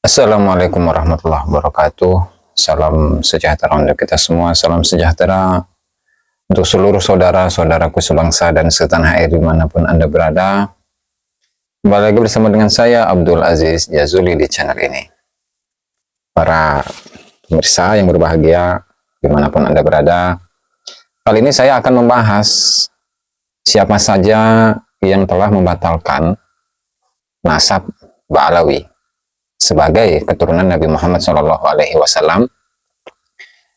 Assalamualaikum warahmatullahi wabarakatuh. Salam sejahtera untuk kita semua. Salam sejahtera untuk seluruh saudara-saudaraku sebangsa dan setanah air dimanapun Anda berada. Kembali lagi bersama dengan saya, Abdul Aziz Jazuli, di channel ini. Para pemirsa yang berbahagia dimanapun Anda berada, kali ini saya akan membahas siapa saja yang telah membatalkan nasab Ba'alawi sebagai keturunan Nabi Muhammad SAW,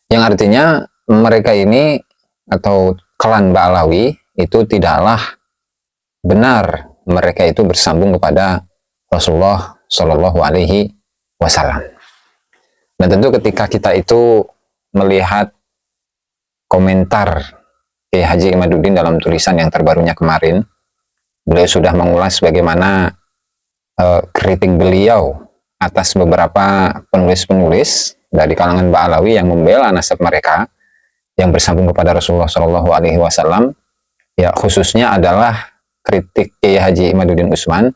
yang artinya mereka ini atau klan Ba'alawi itu tidaklah benar mereka itu bersambung kepada Rasulullah SAW. Dan tentu ketika kita itu melihat komentar Kiai Haji Imaduddin dalam tulisan yang terbarunya kemarin, beliau sudah mengulas bagaimana kritik beliau atas beberapa penulis-penulis dari kalangan Ba'alawi yang membela nasab mereka yang bersambung kepada Rasulullah SAW. Ya, khususnya adalah kritik Kiai Haji Imaduddin Utsman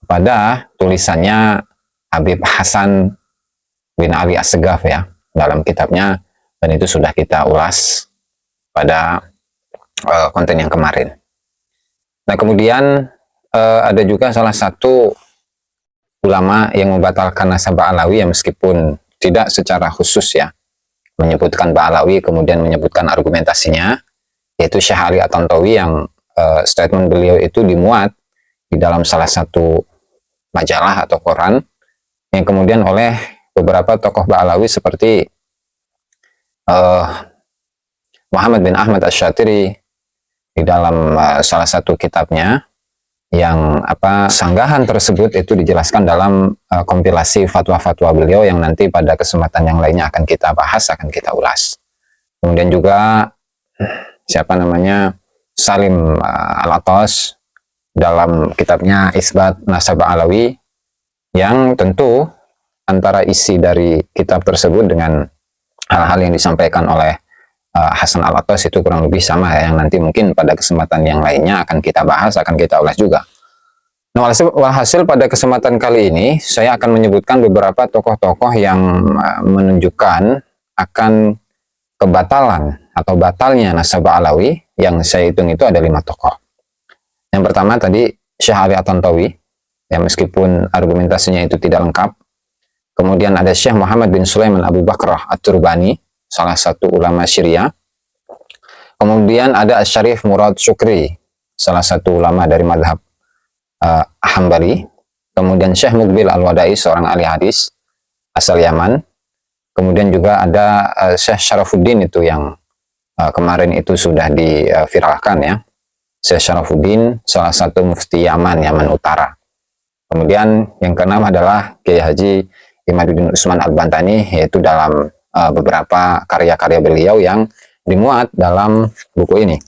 pada tulisannya Habib Hasan bin Ali Assegaf ya dalam kitabnya, dan itu sudah kita ulas pada konten yang kemarin. Nah, kemudian ada juga salah satu ulama yang membatalkan nasab Ba'alawi, ya meskipun tidak secara khusus ya menyebutkan Ba'alawi kemudian menyebutkan argumentasinya, yaitu Syekh Ali At-Tantawi, yang statement beliau itu dimuat di dalam salah satu majalah atau koran, yang kemudian oleh beberapa tokoh Ba'alawi seperti Muhammad bin Ahmad Asy-Syatiri di dalam salah satu kitabnya, yang sanggahan tersebut itu dijelaskan dalam kompilasi fatwa-fatwa beliau yang nanti pada kesempatan yang lainnya akan kita bahas, akan kita ulas. Kemudian juga Salim Al-Atas dalam kitabnya Isbat Nasab Ba'alawi, yang tentu antara isi dari kitab tersebut dengan hal-hal yang disampaikan oleh Hasan Al-Atas itu kurang lebih sama ya, yang nanti mungkin pada kesempatan yang lainnya akan kita bahas, akan kita ulas juga. Nah, walhasil pada kesempatan kali ini saya akan menyebutkan beberapa tokoh-tokoh yang menunjukkan akan kebatalan atau batalnya nasab Ba'alawi, yang saya hitung itu ada 5 tokoh. Yang pertama tadi Syekh Ali At-Tantawi, ya meskipun argumentasinya itu tidak lengkap. Kemudian ada Syekh Muhammad bin Sulaiman Abu Bakrah At-Turbani, salah satu ulama Syria. Kemudian ada Syarif Murad Syukri, salah satu ulama dari madhab Hambali. Kemudian Syekh Muqbil Al-Wadai, seorang ahli hadis asal Yaman. Kemudian juga ada Syekh Syarafuddin, itu yang kemarin itu sudah diviralkan ya. Syekh Syarafuddin, salah satu mufti Yaman, Yaman Utara. Kemudian yang keenam adalah Kiai Haji Imaduddin Utsman Al-Bantani, yaitu dalam beberapa karya-karya beliau yang dimuat dalam buku ini,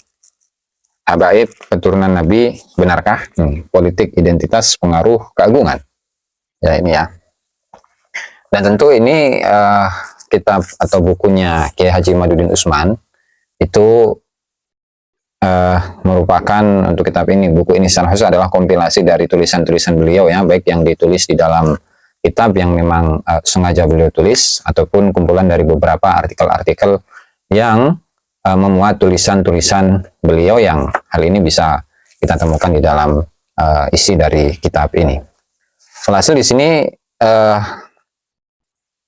Habaib Keturunan Nabi Benarkah? Politik Identitas Pengaruh Keagungan. Ya, ini ya. Dan tentu ini kitab atau bukunya Kiai Haji Imaduddin Utsman itu merupakan, untuk kitab ini, buku ini secara khusus adalah kompilasi dari tulisan-tulisan beliau ya, baik yang ditulis di dalam kitab yang memang sengaja beliau tulis, ataupun kumpulan dari beberapa artikel-artikel yang memuat tulisan-tulisan beliau, yang hal ini bisa kita temukan di dalam isi dari kitab ini. Alhasil di sini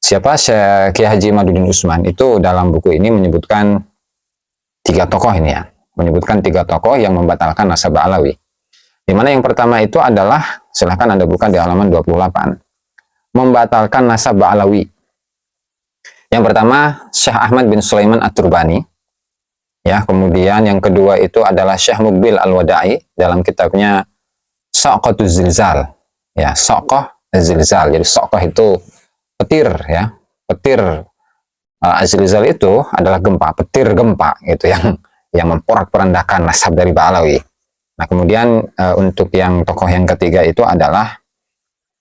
Kiai Haji Imaduddin Utsman itu dalam buku ini menyebutkan 3 tokoh ini ya, menyebutkan 3 tokoh yang membatalkan nasab Ba'alawi. Di mana yang pertama itu adalah, silahkan Anda buka di halaman 28. Membatalkan nasab Ba'alawi. Yang pertama Syekh Ahmad bin Sulaiman At-Turbani. Ya, kemudian yang kedua itu adalah Syekh Muqbil Al-Wadai dalam kitabnya Saqatuz Zilzal. Ya, Saqah Az-Zilzal. Jadi Saqah itu petir ya. Petir Az-Zilzal itu adalah gempa, petir gempa gitu yang memporak-porandakan nasab dari Ba'alawi. Nah, kemudian untuk yang tokoh yang ketiga itu adalah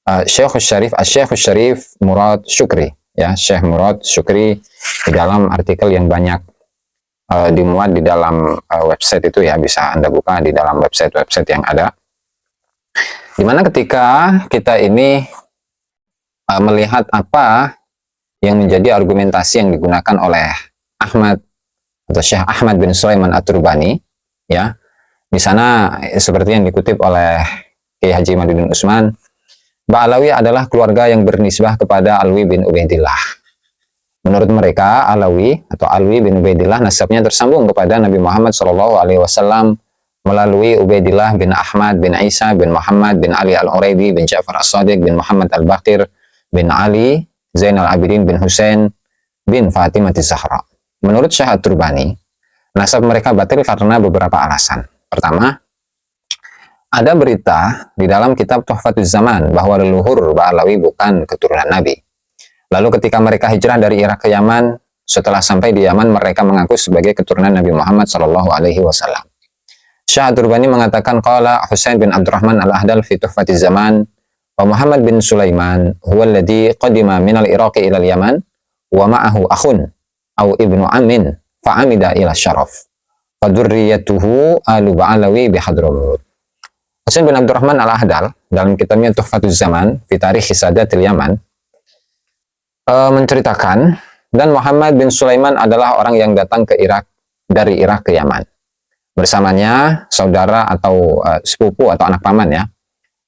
Syekh Syarif Murad Syukri ya, Syekh Murad Syukri, di dalam artikel yang banyak dimuat di dalam website itu ya, bisa Anda buka di dalam website yang ada. Dimana ketika kita ini melihat apa yang menjadi argumentasi yang digunakan oleh Ahmad atau Syekh Ahmad bin Sulaiman At-Turbani, ya. Di sana seperti yang dikutip oleh Kiai Haji Imaduddin Utsman, Ba'alawi adalah keluarga yang bernisbah kepada Alwi bin Ubaidillah. Menurut mereka, Alawi atau Alwi bin Ubaidillah nasabnya tersambung kepada Nabi Muhammad SAW melalui Ubaidillah bin Ahmad bin Isa bin Muhammad bin Ali Al-Uraidi bin Ja'far As-Sadiq bin Muhammad Al-Baqir bin Ali Zainal Abidin bin Husain bin Fatimah Zahra. Menurut Syekh At-Turbani, nasab mereka batil karena beberapa alasan. Pertama, ada berita di dalam kitab Tuhfatuz Zaman bahwa leluhur Ba'alawi bukan keturunan Nabi. Lalu ketika mereka hijrah dari Irak ke Yaman, setelah sampai di Yaman mereka mengaku sebagai keturunan Nabi Muhammad SAW. Syekh At-Turbani mengatakan, qala Husain bin Abdurrahman Al-Ahdal fi Tuhfatuz Zaman wa Muhammad bin Sulaiman huwa alladhi qadima min al-Iraqi ila al-Yaman wa ma'ahu akhun aw ibnu amin fa'amida ila syaraf. Fadurriyatuhu alu Ba'alawi bihadramut. Husain bin Abdurrahman Al-Ahdal dalam kitabnya Tuhfatuz Zaman fi Tarikh Sadatil Yaman menceritakan, dan Muhammad bin Sulaiman adalah orang yang datang ke Irak dari Irak ke Yaman. Bersamanya saudara atau sepupu atau anak paman, ya.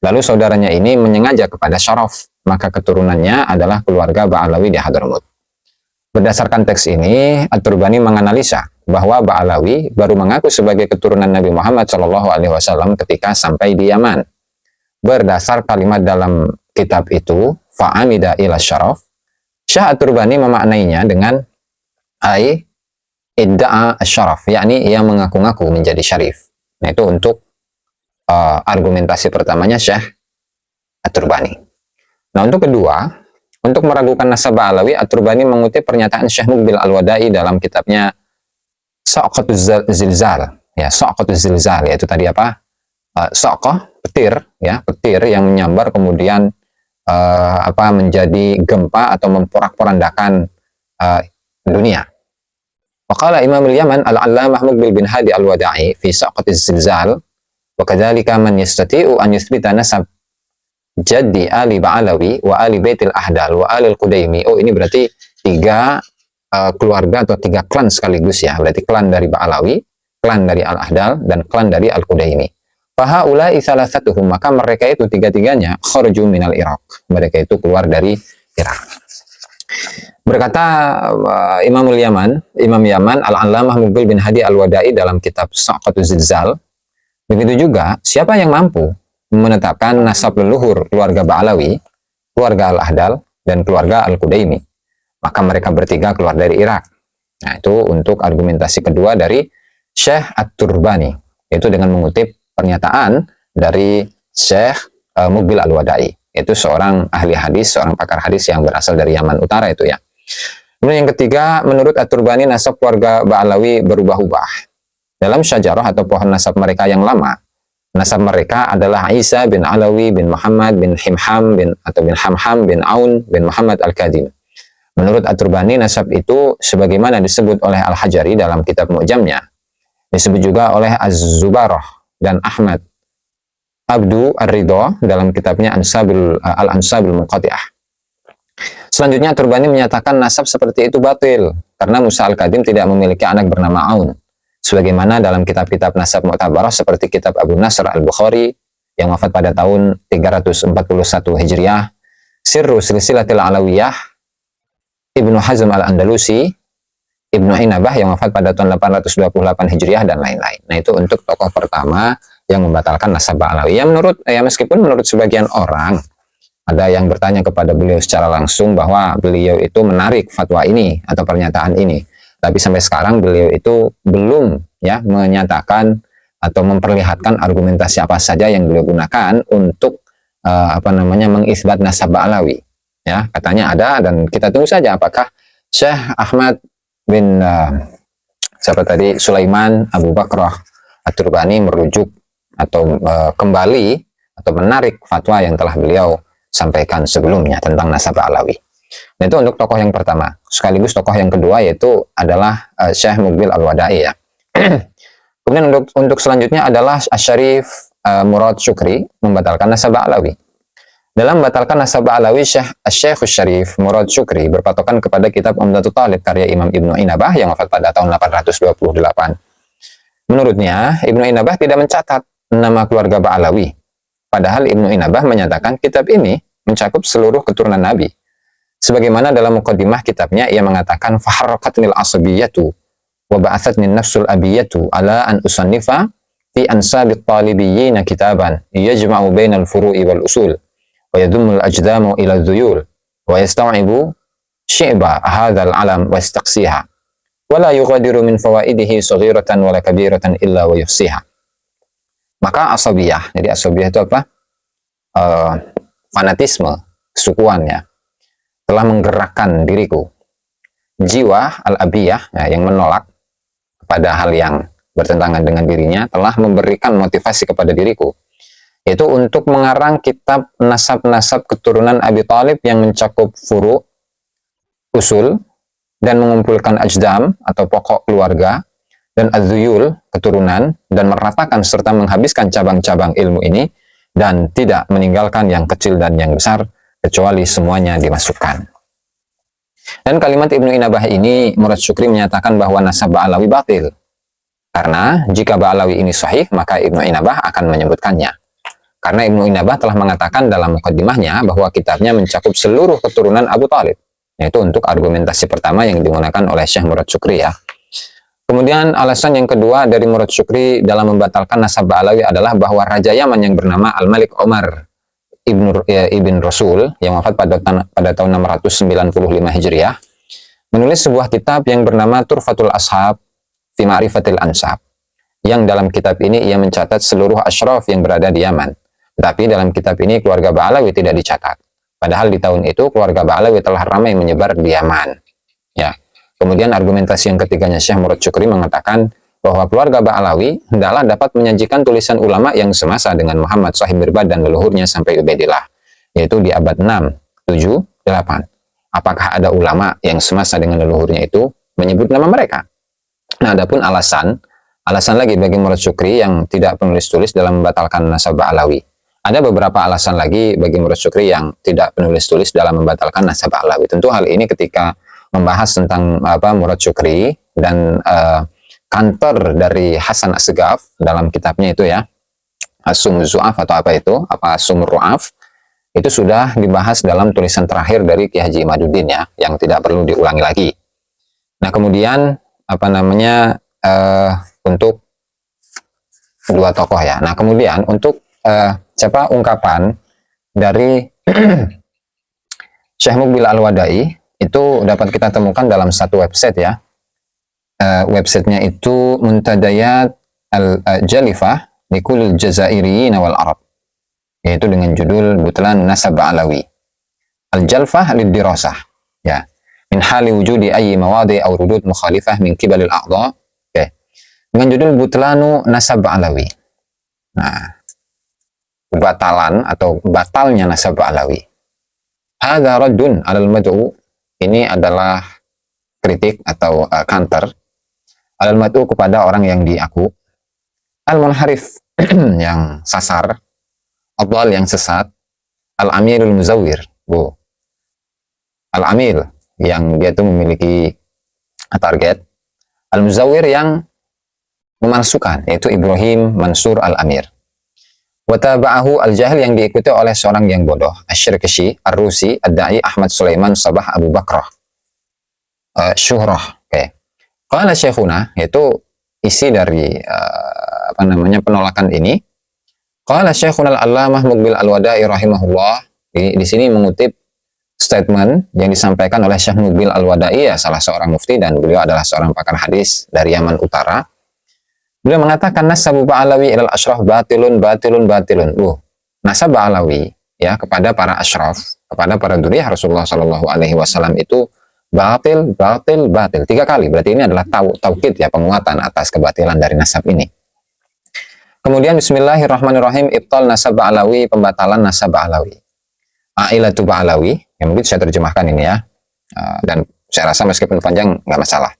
Lalu saudaranya ini menyengaja kepada Syaraf, maka keturunannya adalah keluarga Ba'alawi di Hadramut. Berdasarkan teks ini, At-Turbani menganalisa bahwa Ba'alawi baru mengaku sebagai keturunan Nabi Muhammad SAW ketika sampai di Yaman. Berdasar kalimat dalam kitab itu, fa'amida ila syaraf, Syekh At-Turbani memaknainya dengan ai idda'a syaraf, yakni ia mengaku-ngaku menjadi syarif. Nah, itu untuk argumentasi pertamanya Syekh At-Turbani. Nah, untuk kedua, untuk meragukan nasab Ba'alawi, At-Turbani mengutip pernyataan Syekh Muqbil Al-Wada'i dalam kitabnya Sa'qatuz Zilzal, ya, Sa'qatuz Zilzal, yaitu tadi apa? Sa'qah, petir, ya, petir yang menyambar kemudian menjadi gempa atau memporak-porandakan dunia. Waqala Imam al-Yaman Al-Allamah Muqbil bin Hadi Al-Wada'i fi Sa'qatiz Zilzal, wa kadzalika man yastati'u an yuthbita nasab Jaddi Ali Ba'alawi wa Ali Baitil Ahdal wa Ali Al-Qudaimi. Oh, ini berarti tiga keluarga atau tiga klan sekaligus, ya. Berarti klan dari Ba'alawi, klan dari Al-Ahdal, dan klan dari Al-Qudaimi. Fahaulai salasatuhum, maka mereka itu tiga-tiganya kharaju minal Iraq. Mereka itu keluar dari Irak. Berkata Imam Yaman Al-Allamah Muqbil bin Hadi Al-Wada'i dalam kitab Sa'qatuz Zilzal, begitu juga siapa yang mampu menetapkan nasab leluhur keluarga Ba'alawi, keluarga Al-Ahdal, dan keluarga Al-Qudaimi, maka mereka bertiga keluar dari Irak. Nah, itu untuk argumentasi kedua dari Syekh At-Turbani, yaitu dengan mengutip pernyataan dari Syekh Muqbil Al-Wada'i, itu seorang ahli hadis, seorang pakar hadis yang berasal dari Yaman Utara itu, ya. Kemudian yang ketiga, menurut At-Turbani nasab keluarga Ba'alawi berubah-ubah. Dalam syajarah atau pohon nasab mereka yang lama, nasab mereka adalah Isa bin Alawi bin Muhammad bin Himham bin Hamham bin Aun bin Muhammad Al-Kadim. Menurut At-Turbani, nasab itu sebagaimana disebut oleh Al-Hajari dalam kitab Mu'jamnya, disebut juga oleh Az-Zubarah dan Ahmad Abdu Ar-Ridha dalam kitabnya Al-Ansabul Munqati'ah. Selanjutnya, At-Turbani menyatakan nasab seperti itu batil karena Musa Al-Kadim tidak memiliki anak bernama Aun, sebagaimana dalam kitab-kitab nasab mu'tabarah seperti kitab Abu Nasr Al-Bukhari yang wafat pada tahun 341 Hijriah, Sirru Silsilatil Alawiyah, Ibnu Hazm Al-Andalusi, Ibnu Inabah yang wafat pada tahun 828 Hijriah, dan lain-lain. Nah, itu untuk tokoh pertama yang membatalkan nasab Ba'alawi. Meskipun menurut sebagian orang, ada yang bertanya kepada beliau secara langsung bahwa beliau itu menarik fatwa ini atau pernyataan ini. Tapi sampai sekarang beliau itu belum, ya, menyatakan atau memperlihatkan argumentasi apa saja yang beliau gunakan untuk mengisbat nasab Ba'alawi. Ya, katanya ada, dan kita tunggu saja apakah Syekh Ahmad bin Sulaiman Abu Bakrah At-Turbani merujuk atau kembali atau menarik fatwa yang telah beliau sampaikan sebelumnya tentang nasab Ba'alawi. Nah, itu untuk tokoh yang pertama. Sekaligus tokoh yang kedua yaitu adalah Syekh Muqbil Al-Wada'i, ya. Kemudian untuk selanjutnya adalah Asy-Syarif Murad Syukri membatalkan nasab Ba'alawi. Dalam membatalkan nasab Alawi, Syekh Syarif Murad Syukri berpatokan kepada kitab Umdatul Talib karya Imam Ibnu Inabah yang wafat pada tahun 828. Menurutnya, Ibnu Inabah tidak mencatat nama keluarga Ba'alawi. Padahal Ibnu Inabah menyatakan kitab ini mencakup seluruh keturunan Nabi. Sebagaimana dalam muqaddimah kitabnya, ia mengatakan, faharraqatnil asabiyatu wa ba'athatni nafsul abiyatu ala an usannifa fi ansabit talibiyyin kitaban yajma'u bainal furu'i wal usul wa yadumul ajdamu ila dhuyul wa yasta'ibu syi'ba hadzal alam wa yastaqsiha wa la yughadiru min fawaidihi saghiratan wala kabiratan illa wa yuhsiha. Maka asabiyah, jadi asabiyah itu apa? Fanatisme, kesukuannya telah menggerakkan diriku. Jiwa al-abiyah, ya, yang menolak kepada hal yang bertentangan dengan dirinya, telah memberikan motivasi kepada diriku, yaitu untuk mengarang kitab nasab-nasab keturunan Abi Thalib yang mencakup furu, usul, dan mengumpulkan ajdam atau pokok keluarga, dan adzuyul, keturunan, dan meratakan serta menghabiskan cabang-cabang ilmu ini, dan tidak meninggalkan yang kecil dan yang besar, kecuali semuanya dimasukkan. Dan kalimat Ibnu Inabah ini, Murad Syukri menyatakan bahwa nasab Ba'alawi batil. Karena jika Ba'alawi ini sahih, maka Ibnu Inabah akan menyebutkannya. Karena Ibnu Inabah telah mengatakan dalam muqaddimahnya bahwa kitabnya mencakup seluruh keturunan Abu Thalib. Yaitu untuk argumentasi pertama yang digunakan oleh Syekh Murad Syukri, ya. Kemudian alasan yang kedua dari Murad Syukri dalam membatalkan nasab Ba'alawi adalah bahwa Raja Yaman yang bernama Al-Malik Omar Ibn Rasul yang wafat pada tahun 695 Hijriah menulis sebuah kitab yang bernama Turfatul Ashab fi Ma'rifatil Ansab, yang dalam kitab ini ia mencatat seluruh asyraf yang berada di Yaman. Tetapi dalam kitab ini keluarga Ba'alawi tidak dicatat. Padahal di tahun itu keluarga Ba'alawi telah ramai menyebar di Yaman. Ya. Kemudian argumentasi yang ketiganya, Syekh Murad Syukri mengatakan bahwa keluarga Ba'alawi hendaklah dapat menyajikan tulisan ulama yang semasa dengan Muhammad Sahib Mirbad dan leluhurnya sampai Ubaidillah, yaitu di abad 6, 7, 8. Apakah ada ulama yang semasa dengan leluhurnya itu menyebut nama mereka? Nah, adapun alasan lagi bagi Murad Syukri yang tidak penulis tulis dalam membatalkan nasab Ba'alawi. Ada beberapa alasan lagi bagi Murad Syukri yang tidak penulis tulis dalam membatalkan nasab Ba'alawi. Tentu hal ini ketika membahas tentang Murad Syukri dan kantor dari Hasan As-Segaf dalam kitabnya itu, ya, As-Sum Zu'af atau As-Sum Ru'af, itu sudah dibahas dalam tulisan terakhir dari Ki Haji Imaduddin, ya, yang tidak perlu diulangi lagi. Nah, kemudian untuk kedua tokoh, ya. Nah, kemudian untuk ungkapan dari Syekh Muqbil Al-Wadai itu dapat kita temukan dalam satu website, ya. Websitenya itu Muntadayat Al-Jalifah Likul Jazairiyin wal Arab, yaitu dengan judul Butlan Nasab Ba'alawi Al-Jalfah Lid-Dirasah, ya, min hali wujudi ayyi mawadi aw rudud mukhalifah min kibalil a'dha, dengan judul Butlanu Nasab Ba'alawi. Nah, kebatalan atau batalnya nasab Ba'alawi. Hadza raddun 'alal mad'u, ini adalah kritik atau counter alal mad'u kepada orang yang diaku, al-munharif yang sasar, adhal yang sesat, al-amilul muzawwir, al-amil yang dia itu memiliki target, al-muzawwir yang memalsukan, yaitu Ibrahim Mansur Al-Amir. Wataba'ahu al-jahil yang diikuti oleh seorang yang bodoh, Asy-Syirkashi Ar-Rusi Ad-Da'i Ahmad Sulaiman Sabah Abu Bakrah Syuhrah. Qala Syekhuna, yaitu isi dari penolakan ini. Qala Syekhuna Al-Allamah Muqbil Al-Wadai rahimahullah. Di sini mengutip statement yang disampaikan oleh Syekh Muqbil Al-Wadai, ya, salah seorang mufti, dan beliau adalah seorang pakar hadis dari Yaman Utara. Beliau mengatakan nasabu Ba'alawi ilal asyraf batilun. Nasab Ba'alawi, ya, kepada para asyraf, kepada para dzurriyyah Rasulullah Shallallahu alaihi wasallam itu batil. 3 kali. Berarti ini adalah taukid, ya, penguatan atas kebatilan dari nasab ini. Kemudian bismillahirrahmanirrahim, ibtal nasab Ba'alawi, pembatalan nasab Ba'alawi. Ailatu Ba'alawi, yang mungkin saya terjemahkan ini, ya. Dan saya rasa meskipun panjang nggak masalah.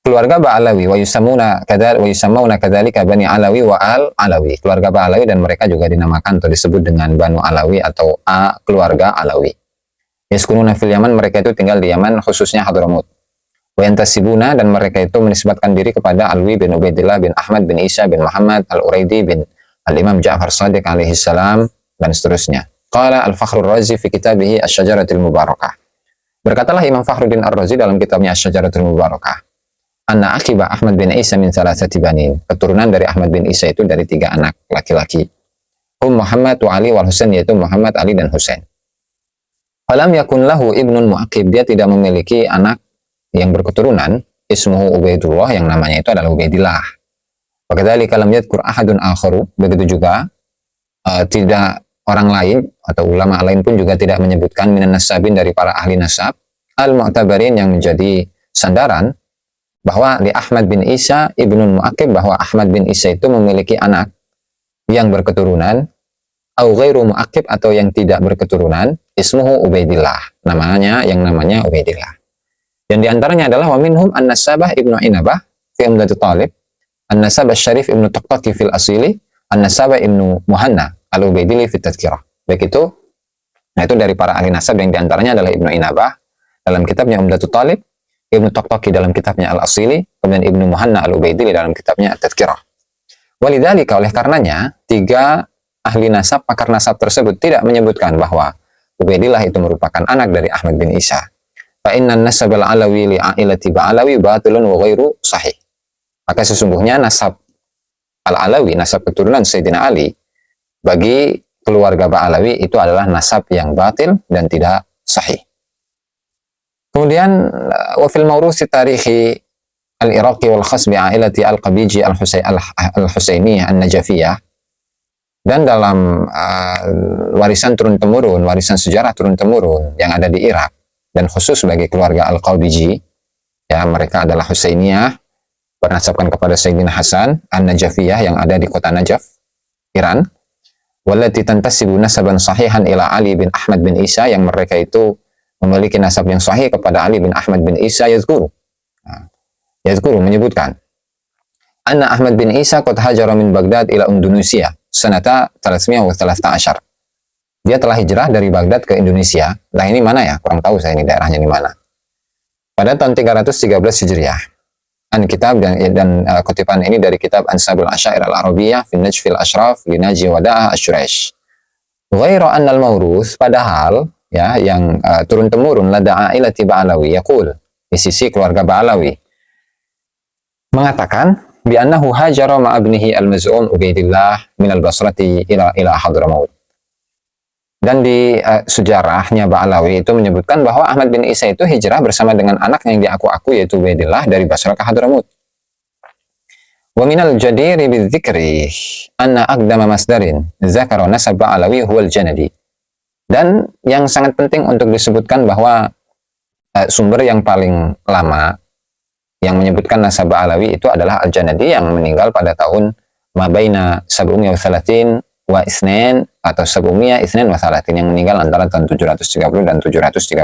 keluarga Ba'alawi, wa yusammuna kadzalika Bani Alawi wa Al-Alawi. Keluarga Ba'alawi dan mereka juga dinamakan atau disebut dengan Banu Alawi atau keluarga Alawi. Yaskununa fil Yaman, mereka itu tinggal di Yaman, khususnya Hadramut. Wa yantasibuna, dan mereka itu menisbatkan diri kepada Alwi bin Ubaidillah bin Ahmad bin Isa bin Muhammad Al-Uraidi bin Al-Imam Ja'far Shadiq alaihi salam, dan seterusnya. Qala Al-Fakhrur Razi fi kitabih Asy-Syajaratul Mubarakah. Berkatalah Imam Fakhruddin Ar-Razi dalam kitabnya Asy-Syajaratul Mubarakah, anna akiba Ahmad bin Isa min salasati banin. Keturunan dari Ahmad bin Isa itu dari 3 anak laki-laki. Muhammad wa Ali wal Husain, yaitu Muhammad, Ali, dan Husain. Falam yakun lahu ibnun mu'aqib, dia tidak memiliki anak yang berketurunan, ismuhu Ubaidullah, yang namanya itu adalah Ubaidillah. Wakadzalika lam yadhkur ahadun akharu, begitu juga tidak orang lain atau ulama lain pun juga tidak menyebutkan minan nasabin, dari para ahli nasab, al-mu'tabarin, yang menjadi sandaran bahwa di Ahmad bin Isa ibnun mu'aqib, bahwa Ahmad bin Isa itu memiliki anak yang berketurunan, au ghairu mu'aqib, atau yang tidak berketurunan, ismuhu Ubaidillah, namanya Ubaidillah. Dan diantaranya adalah wa minhum an-Nasabah ibnu Inabah fi Umdatul Talib, an-Nasabah Syarif ibnu Taqtaqi fil Asili, an-Nasabah ibnu Muhanna al-Ubaidili fi Tadhkirah. Baik itu, nah itu dari para ahli nasab, yang diantaranya adalah Ibnu Inabah dalam kitabnya Umdatul Talib, Ibnu Taqtaqi dalam kitabnya Al-Asili, kemudian Ibnu Muhanna al-Ubaidili dalam kitabnya At-Tadhkirah. Walidzalika, oleh karenanya, 3 ahli nasab, pakar nasab tersebut tidak menyebutkan bahwa Ubaidillah itu merupakan anak dari Ahmad bin Isa. Fa inna nasab al-alawi li ailati Ba'alawi batilun wa ghairu sahih. Maka sesungguhnya nasab al-alawi, nasab keturunan Sayyidina Ali, bagi keluarga Ba'alawi itu adalah nasab yang batil dan tidak sahih. Kemudian wa fil mawruthi tarihi al-Iraqi wal khas bi ailati al-Qabiji al-Husainiyah an-Najafiyah, dan dalam warisan turun-temurun, warisan sejarah turun-temurun yang ada di Irak, dan khusus bagi keluarga Al-Qabiji, ya, mereka adalah Husainiyah, bernasabkan kepada Sayyidina Hasan an-Najafiyah yang ada di kota Najaf, Iran. Wallati tantasibu nasaban sahihan ila Ali bin Ahmad bin Isa, yang mereka itu memiliki nasab yang sahih kepada Ali bin Ahmad bin Isa. Yazkuru menyebutkan anna Ahmad bin Isa qad hajara min Baghdad ila Indonesia sanata 313. Dia telah hijrah dari Baghdad ke Indonesia. Nah, ini mana ya? Kurang tahu saya ini daerahnya di mana. Pada tahun 313 Hijriah. Kitab dan kutipan ini dari kitab Ansabul Asyair al-Arabiyah fi Najfil Ashraf li Naji Wada'ah Asy-Syuraish. Ghairu anna al-mawruth, padahal ya yang turun temurun lada ailati Ba'alawi yaqul, di sisi keluarga Ba'alawi mengatakan bi annahu hajara ma ibnihi al-maz'um Ubaidillah min al-Basrati ila Hadramaut. Dan di sejarahnya Ba'alawi itu menyebutkan bahwa Ahmad bin Isa itu hijrah bersama dengan anak yang diaku-aku, yaitu Ubaidillah, dari Basrah ke Hadramut. Wa minal jadiri bidzikri anna aqdama masdarin zakara nasab Ba'alawi huwal Janadi. Dan yang sangat penting untuk disebutkan bahwa sumber yang paling lama yang menyebutkan nasab Ba'alawi itu adalah Al-Janadi, yang meninggal pada tahun mabaina sab'umiyah wa isnen, atau sab'umiyah isnen wa salatin, yang meninggal antara tahun 730 dan 732.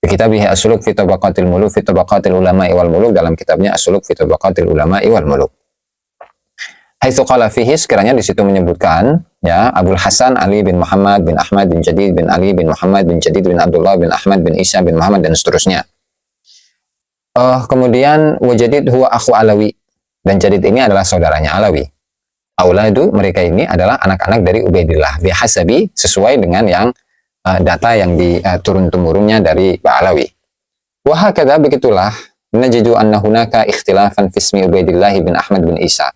Di kitabnya As-Suluk fi Tabaqatil Muluk fi Tabaqatil Ulama'i wal Muluk, dalam kitabnya As-Suluk fi Tabaqatil Ulama'i wal Muluk. Haitsu qala fihi, sekiranya di situ menyebutkan ya Abul Hasan Ali bin Muhammad bin Ahmad bin Jadid bin Ali bin Muhammad bin Jadid bin Abdullah bin Ahmad bin Isa bin Muhammad, dan seterusnya. Kemudian Wajadid huwa akhu Alawi, dan Jadid ini adalah saudaranya Alawi. Auladu, mereka ini adalah anak-anak dari Ubaidillah bihasabi, sesuai dengan yang data yang diturun-temurunnya dari Ba'alawi. Wa hakadha, begitulah, najidu anna hunaka ikhtilafan fi ismi Ubaidillah bin Ahmad bin Isa.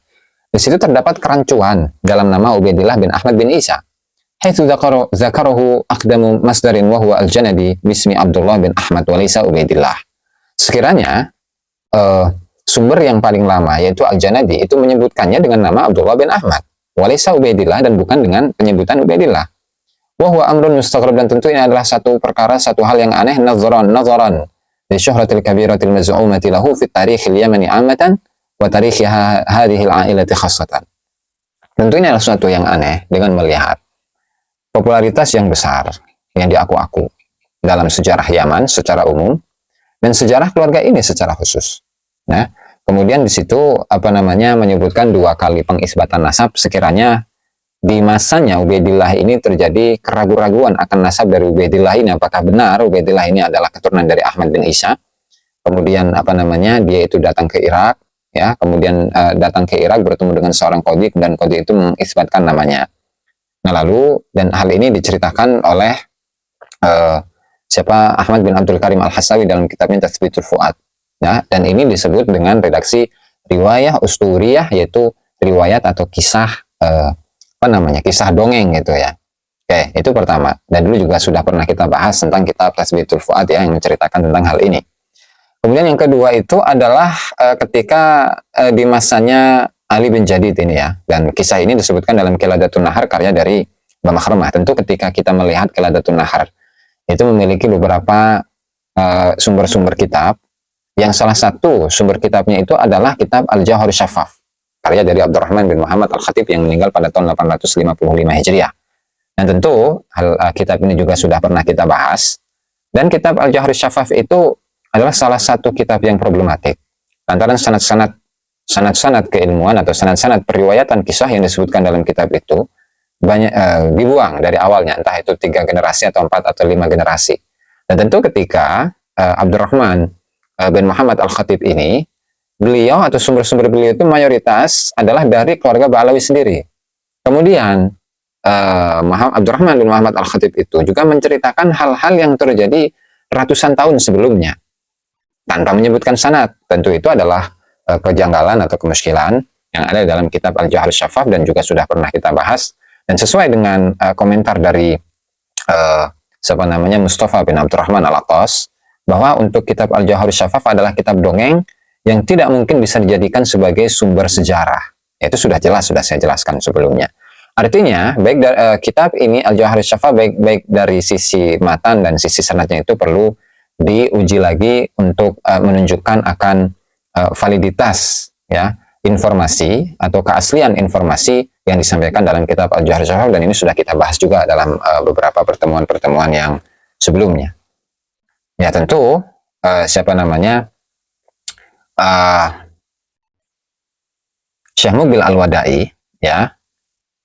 Di situ terdapat kerancuan dalam nama Ubaidillah bin Ahmad bin Isa. Haitsu zakarahu aqdamu masdarin wa huwa al-Janadi bismi Abdullah bin Ahmad wa laysa Ubaidillah. Sekiranya sumber yang paling lama, yaitu Al-Janadi, itu menyebutkannya dengan nama Abdullah bin Ahmad, walaysa Ubaidillah, dan bukan dengan penyebutan Ubaidillah. Wa huwa amrun mustaghrab, dan tentu ini adalah satu perkara, satu hal yang aneh, nazaran li syuhratil kabiratil maz'umati lahu fi tarikhil Yamani amatan wa tarikh hadhihi al-ailati khassatan. Tentu ini adalah sesuatu yang aneh dengan melihat popularitas yang besar yang diaku-aku dalam sejarah Yaman secara umum dan sejarah keluarga ini secara khusus. Nah, kemudian di situ menyebutkan 2 kali pengisbatan nasab sekiranya di masanya Ubaidillah ini terjadi keraguan-raguan akan nasab dari Ubaidillah ini, apakah benar Ubaidillah ini adalah keturunan dari Ahmad bin Isa. Kemudian dia itu datang ke Irak, ya, kemudian datang ke Irak bertemu dengan seorang qadhi dan qadhi itu mengisbatkan namanya. Nah, lalu dan hal ini diceritakan oleh Ahmad bin Abdul Karim Al-Hasawi dalam kitabnya Tathbitul Fuad. Nah, dan ini disebut dengan redaksi riwayah usturiyah, yaitu riwayat atau kisah kisah dongeng gitu ya. Oke, itu pertama. Dan dulu juga sudah pernah kita bahas tentang kitab Tasbitul Fuad ya, yang menceritakan tentang hal ini. Kemudian yang kedua itu adalah ketika di masanya Ali bin Jadid ini ya. Dan kisah ini disebutkan dalam Qiladatun Nahar karya dari Mbah Makhremah. Tentu ketika kita melihat Qiladatun Nahar itu memiliki beberapa sumber-sumber kitab, yang salah satu sumber kitabnya itu adalah kitab Al-Jauhar Syafaf karya dari Abdurrahman bin Muhammad Al-Khatib yang meninggal pada tahun 855 Hijriah. Dan tentu kitab ini juga sudah pernah kita bahas. Dan kitab Al-Jauhar Syafaf itu adalah salah satu kitab yang problematik. Lantaran sanad-sanad keilmuan atau sanad-sanad periwayatan kisah yang disebutkan dalam kitab itu banyak dibuang dari awalnya, entah itu 3 generasi atau 4 atau 5 generasi. Dan tentu ketika Abdurrahman bin Muhammad Al-Khatib ini, beliau atau sumber-sumber beliau itu mayoritas adalah dari keluarga Ba'alawi sendiri. Kemudian Abdurrahman bin Muhammad Al-Khatib itu juga menceritakan hal-hal yang terjadi ratusan tahun sebelumnya tanpa menyebutkan sanad. Tentu itu adalah kejanggalan atau kemuskilan yang ada dalam kitab Al-Jauhar Syafaf dan juga sudah pernah kita bahas. Dan sesuai dengan komentar dari Mustafa bin Abdurrahman Al-Attas, bahwa untuk kitab Al-Jauhar Syafaf adalah kitab dongeng yang tidak mungkin bisa dijadikan sebagai sumber sejarah. Itu sudah jelas, sudah saya jelaskan sebelumnya. Artinya, baik kitab ini Al-Jauhar Syafaf baik dari sisi matan dan sisi sanadnya itu perlu diuji lagi untuk menunjukkan akan validitas ya informasi atau keaslian informasi yang disampaikan dalam kitab Al-Jauhar Syafaf, dan ini sudah kita bahas juga dalam beberapa pertemuan-pertemuan yang sebelumnya. Ya tentu Syekh Muqbil Al-Wadai ya,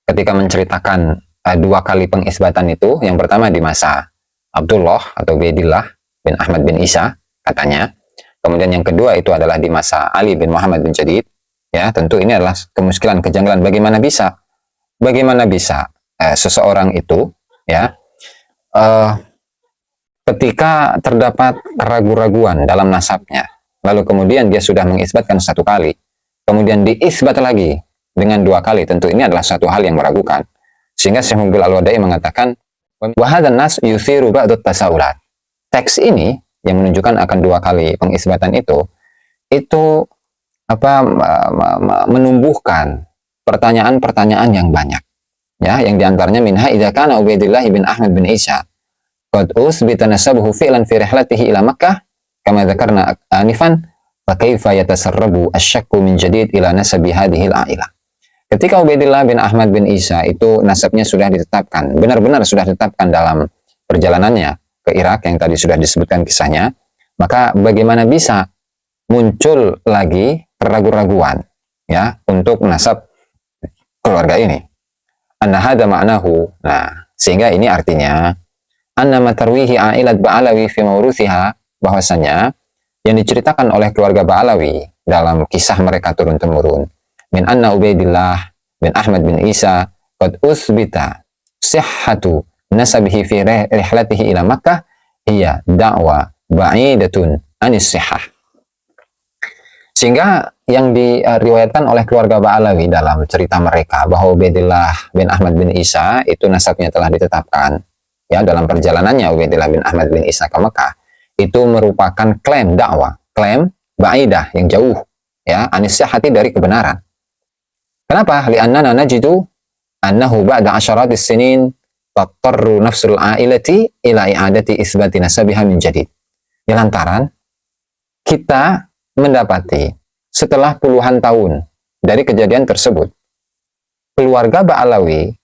ketika menceritakan 2 kali pengisbatan itu, yang pertama di masa Abdullah atau Ubaidillah bin Ahmad bin Isa katanya, kemudian yang kedua itu adalah di masa Ali bin Muhammad bin Jadid. Ya, tentu ini adalah kemuskilan, kejanggalan. Bagaimana bisa seseorang itu ya ketika terdapat keraguan-raguan dalam nasabnya, lalu kemudian dia sudah mengisbatkan 1 kali, kemudian diisbat lagi dengan 2 kali, tentu ini adalah satu hal yang meragukan. Sehingga Syekh Muqbil Al-Wadai mengatakan, wa hadzan nas yuthiru ba'd tasawulat. Teks ini yang menunjukkan akan 2 kali pengisbatan itu menumbuhkan pertanyaan-pertanyaan yang banyak. Ya, yang diantaranya minha idza kana Ubaidillah bin Ahmad bin Isa qad usbita nasabuhu fi'lan fi rihlatihi ila Makkah kama dzakarna anifan, fa kaifa yatasarrabu asyakku min jadid ila nasabi hadhihi al-a'ilah. Ketika Ubaidillah bin Ahmad bin Isa itu nasabnya sudah ditetapkan, benar-benar sudah ditetapkan dalam perjalanannya ke Irak yang tadi sudah disebutkan kisahnya, maka bagaimana bisa muncul lagi keraguan-raguan ya untuk nasab keluarga ini. Anna hadza ma'nahu. Nah, sehingga ini artinya anna matarwihi ailat Ba'alawi fi mawruthiha, bahwasanya yang diceritakan oleh keluarga Ba'alawi dalam kisah mereka turun-temurun, min anna Ubaidillah bin Ahmad bin Isa qad usbita sihhatu nasabihi fi rihlatihi ila Makkah hiya da'wa ba'idatun anis sihhah. Sehingga yang diriwayatkan oleh keluarga Ba'alawi dalam cerita mereka bahwa Ubaidillah bin Ahmad bin Isa itu nasabnya telah ditetapkan ya dalam perjalanannya Ubaidillah bin Ahmad bin Isa ke Mekah, itu merupakan klaim dakwah, klaim ba'idah yang jauh ya anis sihhati dari kebenaran. Kenapa? Li'annana najidu annahu ba'da asyaratis sinin tatarru nafsul a'ilati ila i'adati isbati nasabiha min jadid. Ya, lantaran kita mendapati setelah puluhan tahun dari kejadian tersebut, keluarga Ba'alawi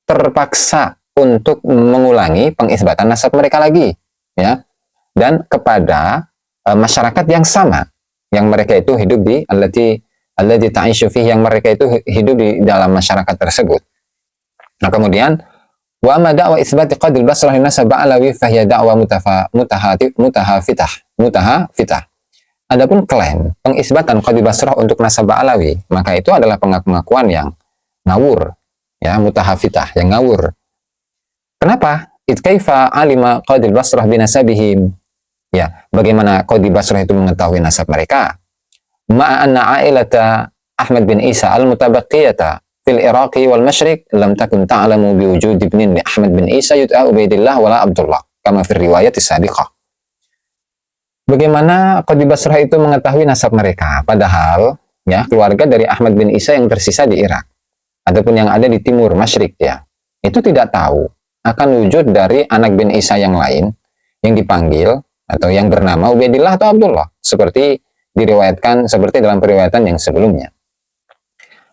terpaksa untuk mengulangi pengisbatan nasab mereka lagi, ya, dan kepada masyarakat yang sama, yang mereka itu hidup di allati ta'ishu fihi, yang mereka itu hidup di dalam masyarakat tersebut. Nah, kemudian wa amma da'wa itsbat qadil Basrah li nasab Alawi fa hiya da'wa mutahafitah. Adapun klaim pengisbatan Qadil Basrah untuk nasab Alawi, maka itu adalah pengakuan yang ngawur, ya, mutahafitah, yang ngawur. Kenapa? It kaifa alima Qadil Basrah binasabihim. Ya, bagaimana Qadil Basrah itu mengetahui nasab mereka? Ma'anna ailata Ahmad bin Isa al-mutabaqiyata fil Iraqi wal Masyriq lam takun ta'lamu biwujud ibnin li Ahmad bin Isa yud'a Ubaidillah wala Abdullah kama fi riwayat as-sabiqah. Bagaimana Qadil Basrah itu mengetahui nasab mereka, padahal ya keluarga dari Ahmad bin Isa yang tersisa di Irak ataupun yang ada di timur Masyriq, ya, itu tidak tahu akan wujud dari anak bin Isa yang lain yang dipanggil atau yang bernama Ubaidillah atau Abdullah, seperti diriwayatkan seperti dalam periwayatan yang sebelumnya.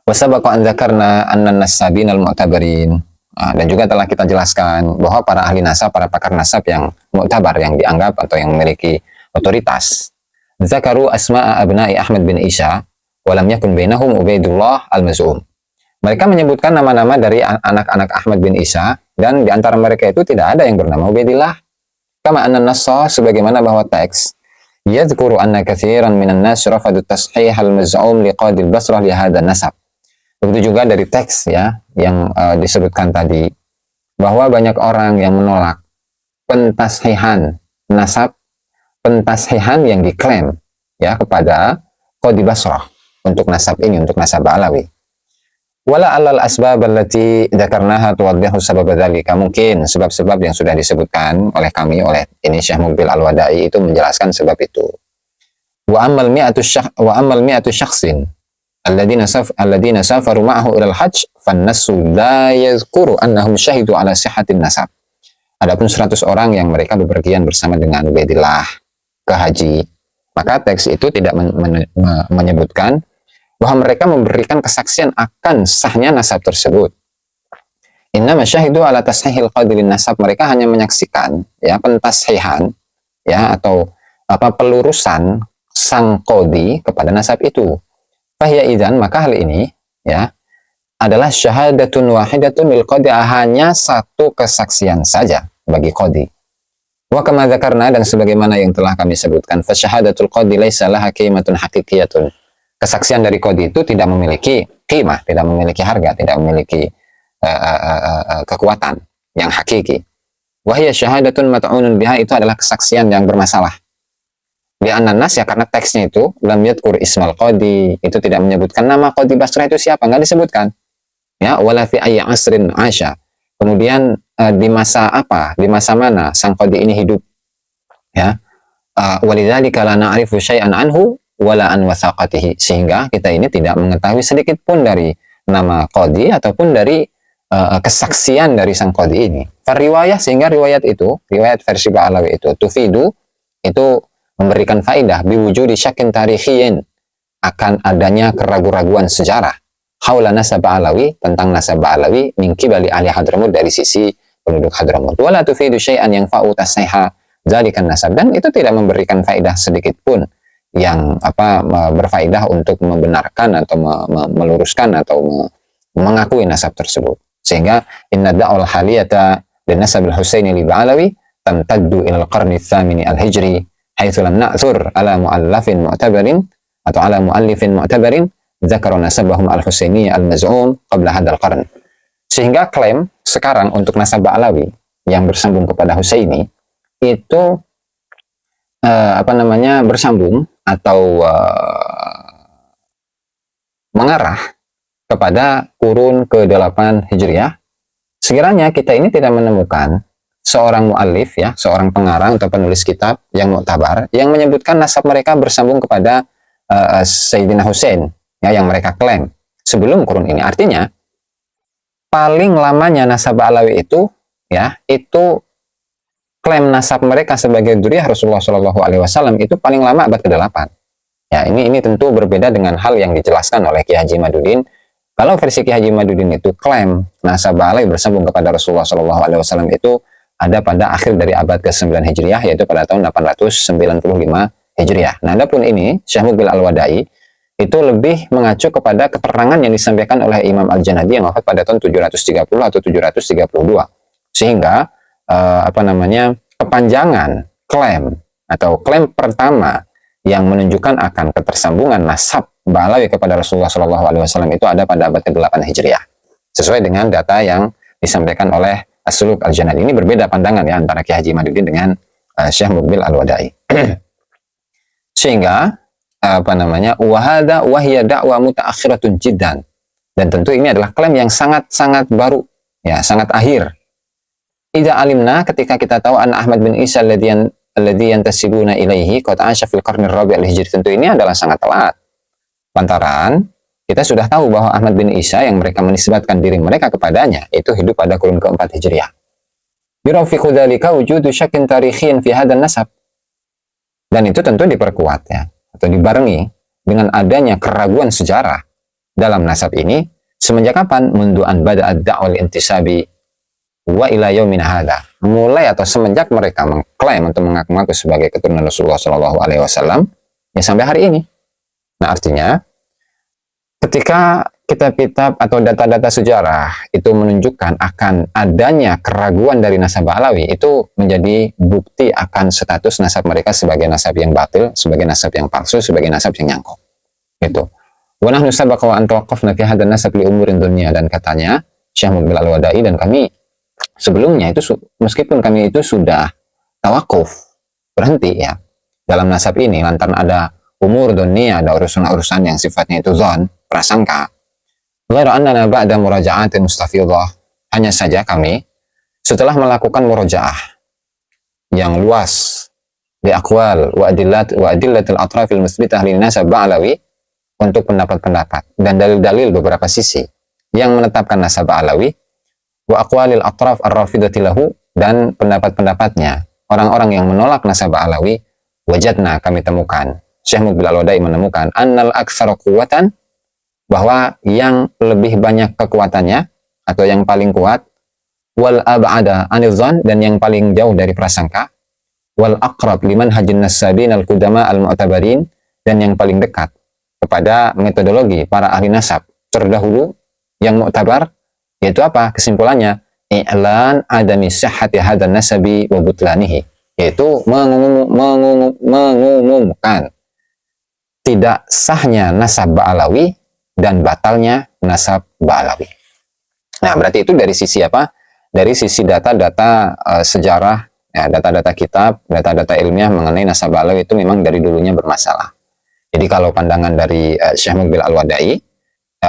Wasabaqa an dzakarna anna nasabin al-mu'tabarin, dan juga telah kita jelaskan bahwa para ahli nasab, para pakar nasab yang mu'tabar, yang dianggap atau yang memiliki otoritas, zakaru asma'a abna'i Ahmad bin Isa wa lam yakun bainahum Ubaidullah al-maz'um. Mereka menyebutkan nama-nama dari anak-anak Ahmad bin Isa, dan di antara mereka itu tidak ada yang bernama Ubaidillah. Kama anna nassa, sebagaimana bahwa teks yadhkuru anna katsiran minan nas rafadu tashih al-maz'um li Qadil Basrah li hadha nasab. Begitu juga dari teks, ya, yang disebutkan tadi, bahwa banyak orang yang menolak pentashihan nasab, pentashihan yang diklaim, ya, kepada Qadil Basrah untuk nasab ini, untuk nasab Alawi. Wala alal asbab allati dzakarnaha tuwaddihu sabab dzalika. Mungkin sebab-sebab yang sudah disebutkan oleh kami, oleh ini Syekh Muqbil Al-Wada'i, itu menjelaskan sebab itu. Wa ammal mi'atu syakhsin alladziina safaru ma'ahu ila al-hajj fan-nassu la yadhkuru annahum syahidu ala sihhatin nasab. Adapun 100 orang yang mereka bepergian bersama dengan Ubaidillah ke haji, maka teks itu tidak menyebutkan bahwa mereka memberikan kesaksian akan sahnya nasab tersebut. Innama syahidu ala tashihil qadilin nasab, mereka hanya menyaksikan, ya, pentashihan, ya, atau pelurusan sang qadi kepada nasab itu. Fahiya idzan, maka hal ini, ya, adalah syahadatun wahidatun lil qadi, hanya satu kesaksian saja bagi qadi. Wa kama dzakarna, dan sebagaimana yang telah kami sebutkan, fa syahadatul qadi laisa laha qimatun haqiqiyatun. Kesaksian dari qadi itu tidak memiliki qimah, tidak memiliki harga, tidak memiliki kekuatan yang hakiki. Wahya syahadatun mat'unun biha, itu adalah kesaksian yang bermasalah. Di ananas, ya, karena teksnya itu lam yadhkur ismal qadi, itu tidak menyebutkan nama Qadil Basrah itu siapa, nggak disebutkan. Ya, wala fi ayyi asrin asya. Kemudian di masa apa, di masa mana sang qadi ini hidup. Ya. Walidzalika la na'rifu syai'an anhu wala an wasaqatihi, sehingga kita ini tidak mengetahui sedikit pun dari nama qadi ataupun dari kesaksian dari sang qadi ini. Riwayah, sehingga riwayat itu, riwayat versi Ba'alawi itu tufidu, itu memberikan faidah biwujudi syakin tarikhiyin, akan adanya keraguan-raguan sejarah haula nasab Alawi, tentang nasab Alawi, min qibali ahli Hadramut, dari sisi penduduk Hadramut. Wala tufidu syai'an yang fa'u tasaiha dzalikan nasab, dan itu tidak memberikan faidah sedikit pun yang berfaedah untuk membenarkan atau meluruskan atau mengakui nasab tersebut. Sehingga inna da'al haliyata dan nasab al-Husaini li Ba'alawi tamtaddu ila al-qarni ats-tsamini al-hijri haitsu lam na'thur ala mu'allafin mu'tabarin atau ala mu'allifin mu'tabarin dzakara nasabahum al-Husaini al-maz'um qabla hadzal qarn. Sehingga klaim sekarang untuk nasab Ba'alawi yang bersambung kepada Husaini itu bersambung atau mengarah kepada kurun ke-8 Hijriah. Sekiranya kita ini tidak menemukan seorang mu'allif, ya, seorang pengarang atau penulis kitab yang mu'tabar yang menyebutkan nasab mereka bersambung kepada Sayyidina Husain, ya, yang mereka klaim sebelum kurun ini. Artinya paling lamanya nasab Alawi itu, ya, itu klaim nasab mereka sebagai dzurriyyah Rasulullah Shallallahu Alaihi Wasallam itu paling lama abad ke-8. Ya, ini tentu berbeda dengan hal yang dijelaskan oleh Ki Haji Madudin. Kalau versi Ki Haji Madudin itu klaim nasab Alawi bersambung kepada Rasulullah Shallallahu Alaihi Wasallam itu ada pada akhir dari abad ke-9 Hijriah, yaitu pada tahun 895 Hijriah. Nah, adapun ini Syekh Muqbil Al-Wadai itu lebih mengacu kepada keterangan yang disampaikan oleh Imam Al-Janadi yang wafat pada tahun 730 atau 732. Sehingga kepanjangan klaim atau klaim pertama yang menunjukkan akan ketersambungan nasab Ba'alawi kepada Rasulullah SAW itu ada pada abad ke-8 Hijriah. Sesuai dengan data yang disampaikan oleh As-Suluk Al-Janadi. Ini berbeda pandangan ya antara Kiai Haji Imaduddin dengan Syekh Muqbil Al-Wadai. Sehingga wahada wahya da'wa mutaakhiratun jiddan, dan tentu ini adalah klaim yang sangat baru ya, sangat akhir. Idza alimna, ketika kita tahu an Ahmad bin Isa alladhi yantasibuna ilaihi qad asha fil qarnir rabi' al-hijri, tentu ini adalah sangat telat. Lantaran kita sudah tahu bahwa Ahmad bin Isa yang mereka menisbatkan diri mereka kepadanya itu hidup pada kurun keempat Hijriah. Yurafiqu dzalika wujudu syakkin tarikhiyin fi hadzal nasab. Dan itu tentu diperkuat ya, atau dibarengi dengan adanya keraguan sejarah dalam nasab ini semenjak kapan? Mundu an bada'ad da'wal intisabi wa ila yaumin hadza. Mulai atau semenjak mereka mengklaim untuk mengaku-ngaku sebagai keturunan Rasulullah SAW ya sampai hari ini. Nah, artinya ketika kitab-kitab atau data-data sejarah itu menunjukkan akan adanya keraguan dari nasab Ba'alawi, itu menjadi bukti akan status nasab mereka sebagai nasab yang batil, sebagai nasab yang palsu, sebagai nasab yang nyangkut. Itu. Wa nahnu sabaqa wa an tawaqqafna fi hadzal nasab li umurin dunya, dan katanya Syekh Muqbil Al-Wadai, dan kami sebelumnya itu meskipun kami itu sudah tawakuf, berhenti ya dalam nasab ini lantaran ada umur dunia, ada urusan-urusan yang sifatnya itu zon, prasangka. Ghairu annana ba'da muraja'atin mustafidah, hanya saja kami setelah melakukan murajaah yang luas di aqwal wa adillatil atrafil musbitah lin nasab Ba'alawi, untuk pendapat-pendapat dan dalil-dalil beberapa sisi yang menetapkan nasab Ba'alawi, wa aqwalil atraf ar-rafidati lahu, dan pendapat-pendapatnya orang-orang yang menolak nasab Ba'alawi, wajadna, kami temukan, Syekh Muqbil Al-Wadai menemukan, annal aktsara quwwatan, bahwa yang lebih banyak kekuatannya atau yang paling kuat, wal ab'ada anizan, dan yang paling jauh dari prasangka, wal aqrab liman hajin nasabin al-qudama al-mu'tabarin, dan yang paling dekat kepada metodologi para ahli nasab terdahulu yang mu'tabar, yaitu apa? Kesimpulannya, i'lan adami sihhati hadzal nasabi wa butlanihi, yaitu mengumumkan tidak sahnya nasab Ba'alawi dan batalnya nasab Ba'alawi. Nah, berarti itu dari sisi apa? Dari sisi data-data sejarah, ya, data-data kitab, data-data ilmiah mengenai nasab Ba'alawi itu memang dari dulunya bermasalah. Jadi kalau pandangan dari Syekh Muqbil Al-Wadai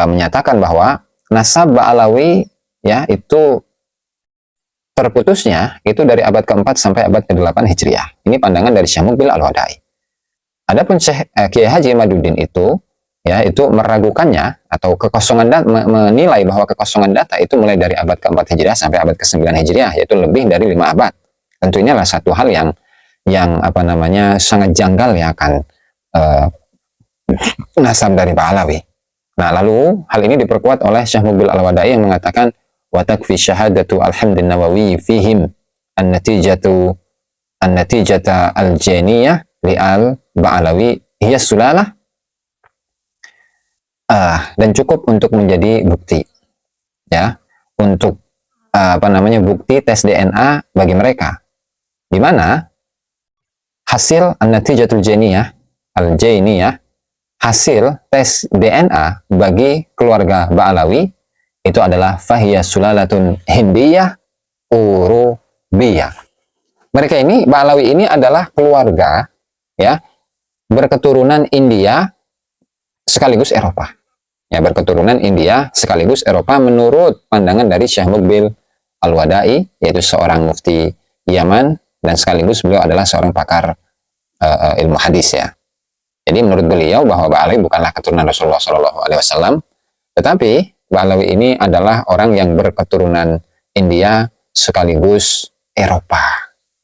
menyatakan bahwa nasab Ba'alawi ya itu terputusnya itu dari abad ke-4 sampai abad ke-8 Hijriah. Ini pandangan dari Syekh Muqbil Al-Wadai. Adapun Syekh Kiai Haji Imaduddin itu ya itu meragukannya atau kekosongan data, menilai bahwa kekosongan data itu mulai dari abad ke-4 Hijriah sampai abad ke-9 Hijriah, yaitu lebih dari 5 abad. Tentunya adalah satu hal yang sangat janggal ya akan nasab dari Ba'alawi. Nah, lalu hal ini diperkuat oleh Syekh Muqbil Al-Wadai yang mengatakan wa takfi syahadatu al-hamd an-nawawi fihim an-natijata al-janiyah li al-Ba'alawi hiya sulalah. Dan cukup untuk menjadi bukti ya, untuk bukti tes DNA bagi mereka, di mana hasil an-natijatul janiyah al-janiyah, hasil tes DNA bagi keluarga Ba'alawi itu adalah fahiya sulalatun hindiyah urubiyah. Mereka ini, Ba'alawi ini adalah keluarga ya berketurunan India sekaligus Eropa. Ya, berketurunan India sekaligus Eropa menurut pandangan dari Syekh Muqbil Al-Wadai, yaitu seorang mufti Yaman dan sekaligus beliau adalah seorang pakar ilmu hadis ya. Jadi menurut beliau bahwa Ba'alawi bukanlah keturunan Rasulullah SAW, tetapi Ba'alawi ini adalah orang yang berketurunan India sekaligus Eropa.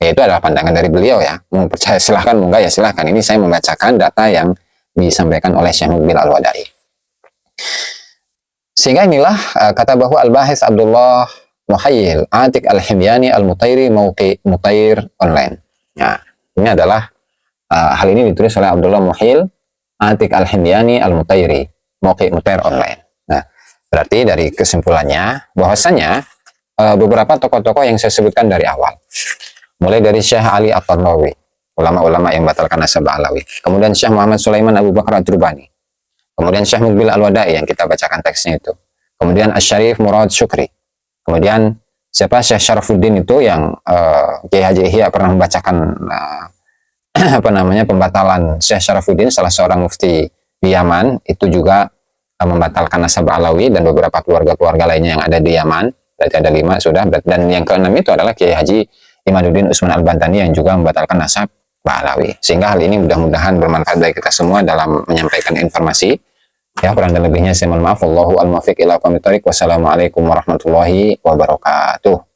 Ya, itu adalah pandangan dari beliau ya. Mau percaya silahkan, mau enggak ya silahkan. Ini saya membacakan data yang disampaikan oleh Syekh Muqbil Al-Wadai. Sehingga inilah kata bahwa Al-Bahis Abdullah Muhayyil Atik Al-Himyani Al-Mutairi Mutair Online. Nah, ini adalah Hal ini ditulis oleh Abdullah Muhil Atik Al-Hindiani Al-Mutairi, Moki Mutair Online. Nah, berarti dari kesimpulannya bahwasanya beberapa tokoh-tokoh yang saya sebutkan dari awal, mulai dari Syekh Ali At-Tanbawi, ulama-ulama yang batalkan nasabah Alawi, kemudian Syekh Muhammad Sulaiman Abu Bakar At-Turbani, kemudian Syekh Muqbil Al-Wadai yang kita bacakan teksnya itu, kemudian Asy-Syarif Murad Syukri, kemudian siapa Syekh Syarafuddin itu yang Kiai Haji Ihya pernah membacakan apa namanya pembatalan Syekh Syarafuddin, salah seorang mufti di Yaman, itu juga membatalkan nasabah Alawi dan beberapa keluarga-keluarga lainnya yang ada di Yaman. Berarti ada 5 sudah. Dan yang keenam itu adalah Kiai Haji Imaduddin Usman Al-Bantani yang juga membatalkan nasabah Alawi. Sehingga hal ini mudah-mudahan bermanfaat bagi kita semua dalam menyampaikan informasi. Ya, kurang dan lebihnya saya mohon maaf. Wallahu al-muwaffiq ila aqwamit thoriq. Wassalamualaikum warahmatullahi wabarakatuh.